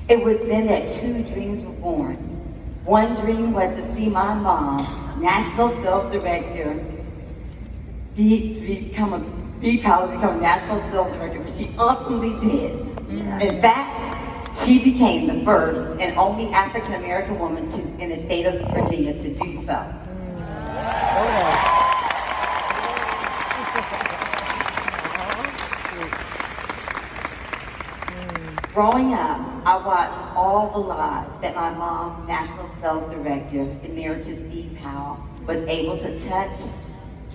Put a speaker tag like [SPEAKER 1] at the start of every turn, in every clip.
[SPEAKER 1] It was then that two dreams were born. One dream was to see my mom, national sales director, become a national sales director, which she ultimately did. In fact, she became the first and only African American woman in the state of Virginia to do so. Growing up, I watched all the lives that my mom, National Sales Director, Emeritus Keita Powell, was able to touch,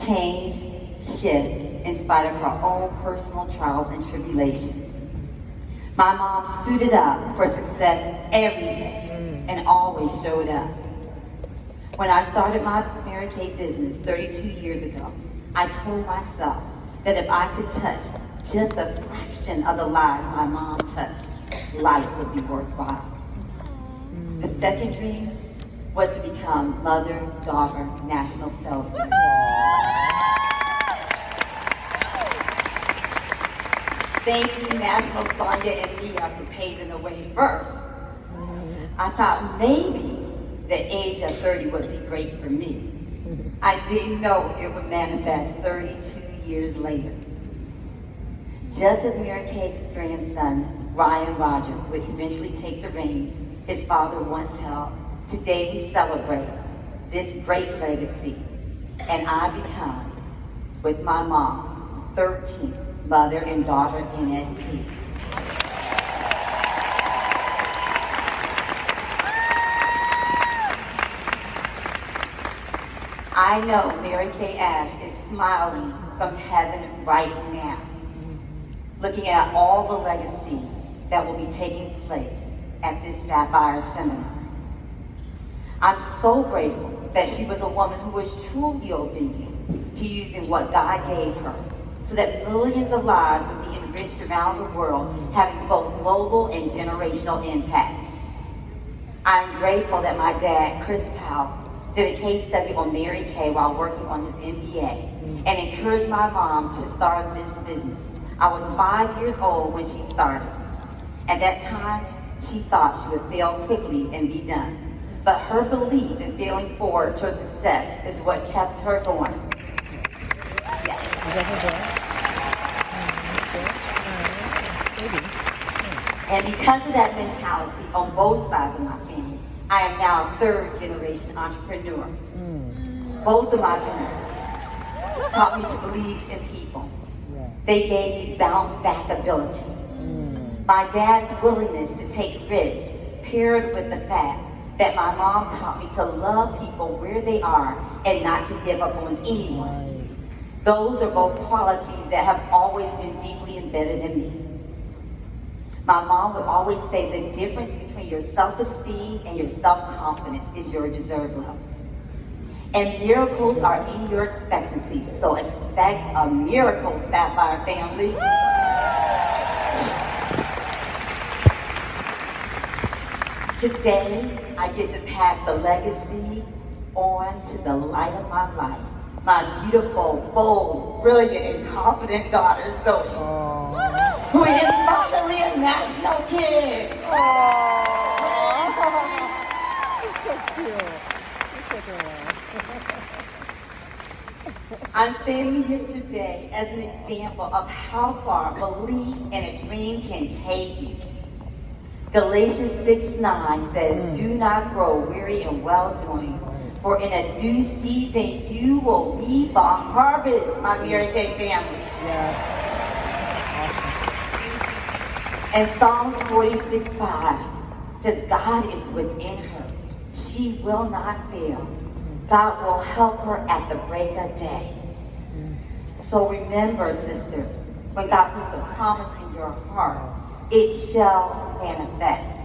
[SPEAKER 1] change, shift in spite of her own personal trials and tribulations. My mom suited up for success every day and always showed up. When I started my Mary Kay business 32 years ago, I told myself that if I could touch just a fraction of the lives my mom touched, life would be worthwhile. The second dream was to become mother-daughter national sales director. Thank you, National Sonia and Mia, for paving the way first. I thought maybe the age of 30 would be great for me. I didn't know it would manifest 32 years later. Just as Mary Kay's grandson, Ryan Rogers, would eventually take the reins his father once held, today we celebrate this great legacy, and I become, with my mom, 13th mother and daughter NSD. I know Mary Kay Ash is smiling from heaven right now, looking at all the legacy that will be taking place at this Sapphire Seminar. I'm so grateful that she was a woman who was truly obedient to using what God gave her so that millions of lives would be enriched around the world, having both global and generational impact. I'm grateful that my dad, Chris Powell, did a case study on Mary Kay while working on his MBA and encouraged my mom to start this business. I was 5 years old when she started. At that time, she thought she would fail quickly and be done. But her belief in failing forward to success is what kept her going. And because of that mentality on both sides of my family, I am now a third generation entrepreneur. Both of my parents taught me to believe in people. They gave me bounce back ability. My dad's willingness to take risks paired with the fact that my mom taught me to love people where they are and not to give up on anyone. Those are both qualities that have always been deeply embedded in me. My mom would always say the difference between your self-esteem and your self-confidence is your deserved love. And miracles are in your expectancy, so expect a miracle, Sapphire family. Today, I get to pass the legacy on to the light of my life, my beautiful, bold, brilliant, and confident daughter, Zoe, who is finally a national kid.
[SPEAKER 2] So cute.
[SPEAKER 1] I'm standing here today as an example of how far belief in a dream can take you. Galatians 6:9 says, do not grow weary in well-doing, for in a due season you will reap a harvest, my Mary Kay family.
[SPEAKER 2] Yes.
[SPEAKER 1] And Psalms 46:5 says, God is within her. She will not fail. God will help her at the break of day. So remember, sisters, when God puts a promise in your heart, it shall manifest.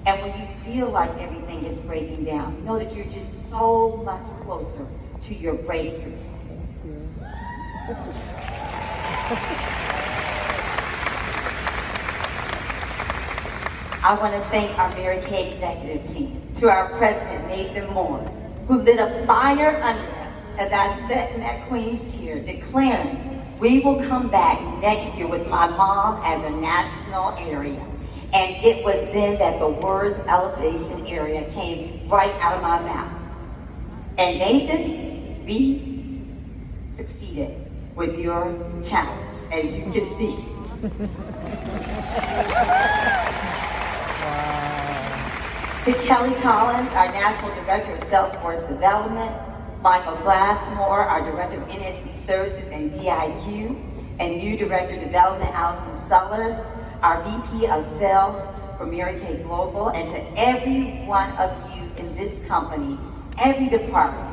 [SPEAKER 1] And when you feel like everything is breaking down, know that you're just so much closer to your breakthrough. I want to thank our Mary Kay executive team, to our president, Nathan Moore, who lit a fire under us as I sat in that Queen's chair, declaring we will come back next year with my mom as a national area. And And it was then that the words elevation area came right out of my mouth. And Nathan, we succeeded with your challenge, as you can see. To Kelly Collins, our National Director of Salesforce Development, Michael Glassmore, our Director of NSD Services and DIQ, and new Director of Development, Allison Sellers, our VP of Sales for Mary Kay Global, and to every one of you in this company, every department,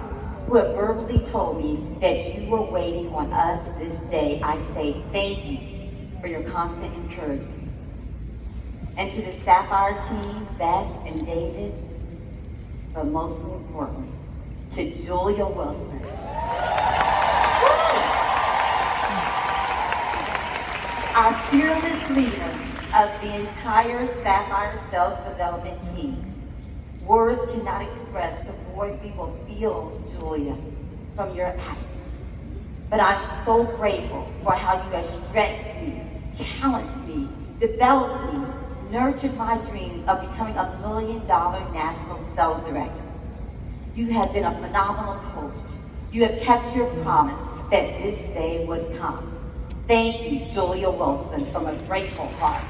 [SPEAKER 1] who have verbally told me that you were waiting on us this day, I say thank you for your constant encouragement. And to the Sapphire team, Beth and David, but most importantly, to Julia Wilson. Our fearless leader of the entire Sapphire Sales Development team. Words cannot express the void we will feel, Julia, from your absence. But I'm so grateful for how you have stretched me, challenged me, developed me, nurtured my dreams of becoming $1 million national sales director. You have been a phenomenal coach. You have kept your promise that this day would come. Thank you, Julia Wilson, from a grateful heart.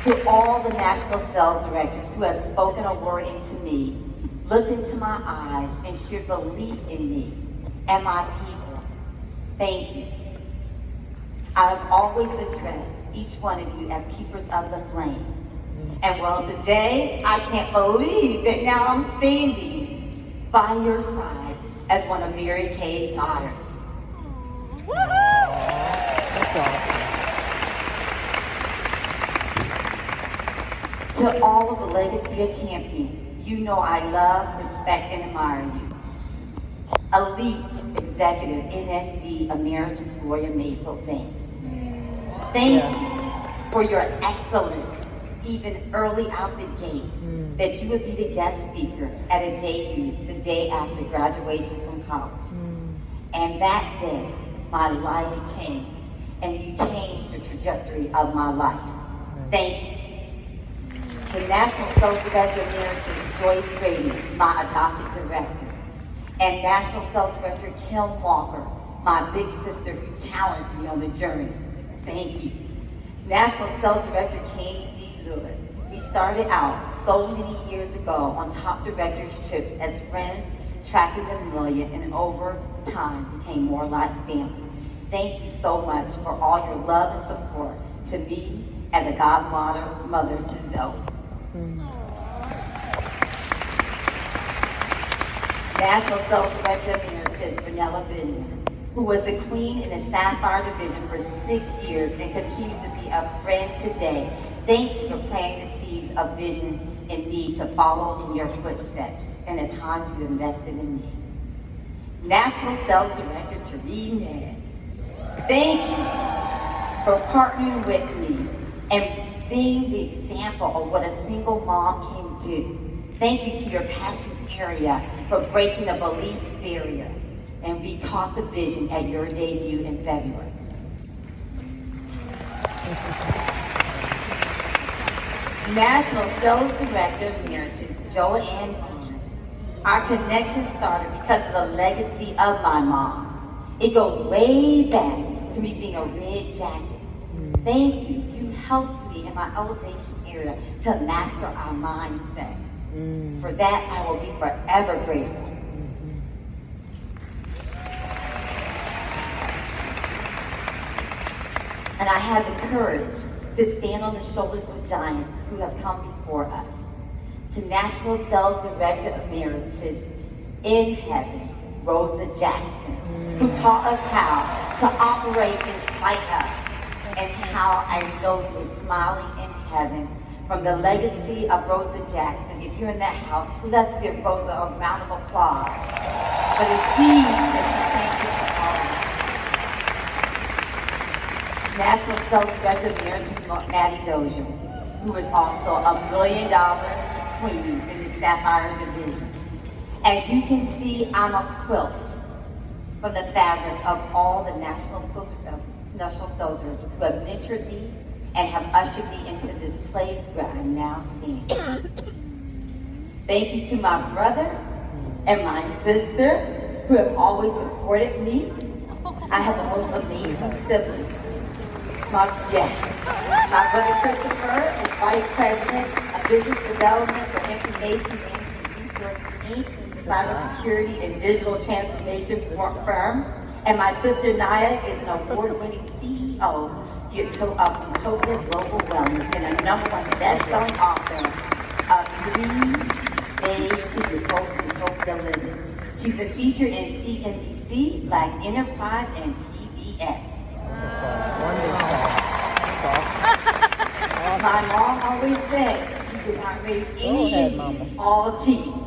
[SPEAKER 1] To all the national sales directors who have spoken a word into me, looked into my eyes, and shared belief in me and my people, thank you. I have always addressed each one of you as keepers of the flame. And well, today, I can't believe that now I'm standing by your side as one of Mary Kay's daughters.
[SPEAKER 2] That's awesome.
[SPEAKER 1] To all of the legacy of champions, you know I love, respect, and admire you. Elite executive NSD Emeritus Gloria Mayfield, thanks. Thank you for your excellence, even early out the gates, that you would be the guest speaker at a debut the day after graduation from college. And that day, my life changed, and you changed the trajectory of my life. Thank you. To National Sales Director Emeritus Joyce Grady, my adopted director, and National Sales Director Kim Walker, my big sister who challenged me on the journey. Thank you. National Sales Director Katie D. Lewis. We started out so many years ago on top directors trips as friends, tracking the million, and over time became more like family. Thank you so much for all your love and support to me as a godmother to Zoe. National Sales Director Emeritus Vanilla Vision, who was the queen in the Sapphire Division for 6 years and continues to be a friend today. Thank you for planting the seeds of vision in me to follow in your footsteps and the times you invested in me. National Sales Director Therese Ned, thank you for partnering with me and being the example of what a single mom can do. Thank you to your passion area for breaking the belief barrier, and we caught the vision at your debut in February. National Sales Director Emeritus Joanne Bonner. Our connection started because of the legacy of my mom. It goes way back to me being a red jacket. Thank you. You helped me in my elevation area to master our mindset. For that, I will be forever grateful. And I had the courage to stand on the shoulders of giants who have come before us. To National Sales Director Emeritus in heaven, Rosa Jackson, who taught us how to operate in spite of, and how I know you're smiling in heaven. From the legacy of Rosa Jackson, if you're in that house, let's give Rosa a round of applause for the seeds that she planted for all. National Sales Director Emeritus Maddie Dozier, who is also $1 million queen in the Sapphire Division. As you can see, I'm a quilt from the fabric of all the National Sales Directors who have mentored me and have ushered me into this place where I now stand. Thank you to my brother and my sister who have always supported me. I have the most amazing siblings. My brother Christopher is Vice President of Business Development for Information Management Resources, Inc., cybersecurity and digital transformation firm. And my sister Naya is an award-winning CEO of Utopia Global Wellness and a #1 best-selling author of 3 Days to Utopia Living. She's been featured in CNBC, Black Enterprise, and PBS. My mom always said she did not raise any Indians, all cheese.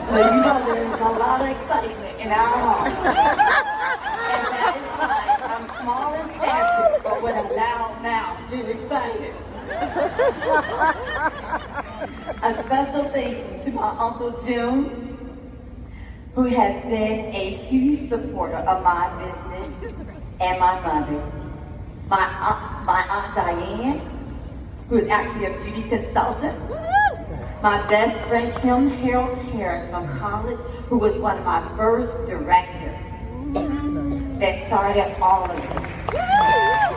[SPEAKER 1] So you know there's a lot of excitement in our home. And that is why I'm small in stature, but with a loud mouth, get excited. A special thank you to my Uncle Jim, who has been a huge supporter of my business, and my mother. My Aunt Diane, who is actually a beauty consultant. My best friend Kim Harold Harris from college, who was one of my first directors that started all of this.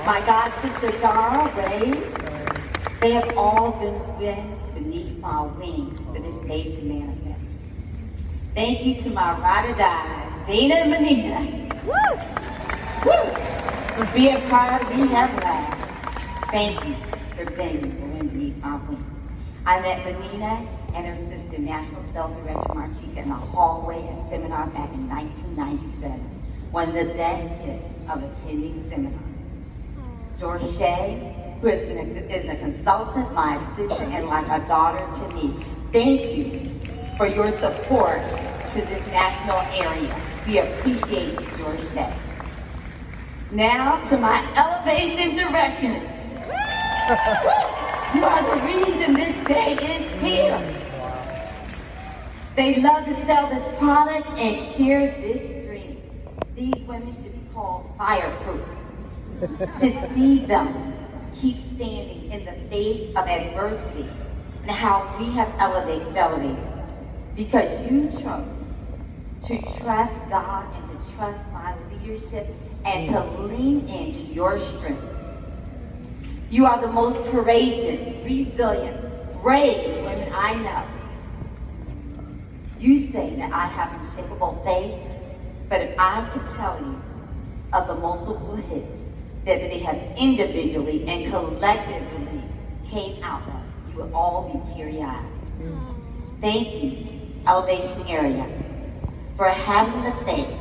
[SPEAKER 1] My god sister Dara Ray, they have all been winds beneath my wings for this day to manifest. Thank you to my ride or die, Dana and Manita. Being proud, we have laughed. Thank you for being beneath my wings. I met Benina and her sister, National Sales Director Marchika, in the hallway at a seminar back in 1997. One of the best gifts of attending seminar. Dorche, who has been is a consultant, my assistant, and like a daughter to me. Thank you for your support to this national area. We appreciate you, Dorche. Now to my elevation directors. You are the reason this day is here. They love to sell this product and share this dream. These women should be called fireproof. To see them keep standing in the face of adversity and how we have elevated. Because you chose to trust God and to trust my leadership and to lean into your strength. You are the most courageous, resilient, brave women I know. You say that I have unshakable faith, but if I could tell you of the multiple hits that they have individually and collectively came out of, you would all be teary-eyed. Thank you, Elevation Area, for having the faith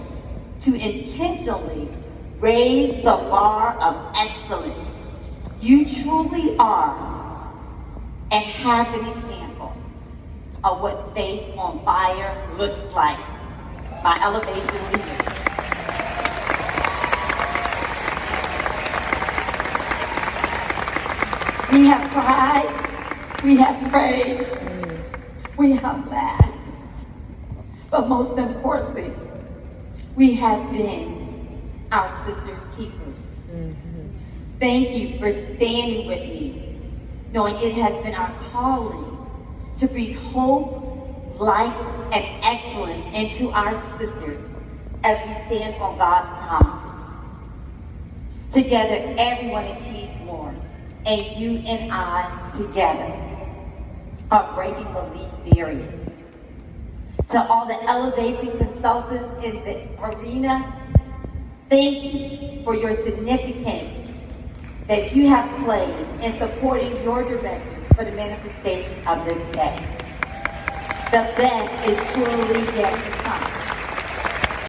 [SPEAKER 1] to intentionally raise the bar of excellence. You truly are and have an example of what faith on fire looks like. My elevation leaders. We have cried, we have prayed, we have laughed, but most importantly, we have been our sisters' keepers. Thank you for standing with me, knowing it has been our calling to breathe hope, light, and excellence into our sisters as we stand on God's promises. Together, everyone achieves more, and you and I together are breaking belief barriers. To all the elevation consultants in the arena, thank you for your significance that you have played in supporting your directors for the manifestation of this day. The best is truly yet to come.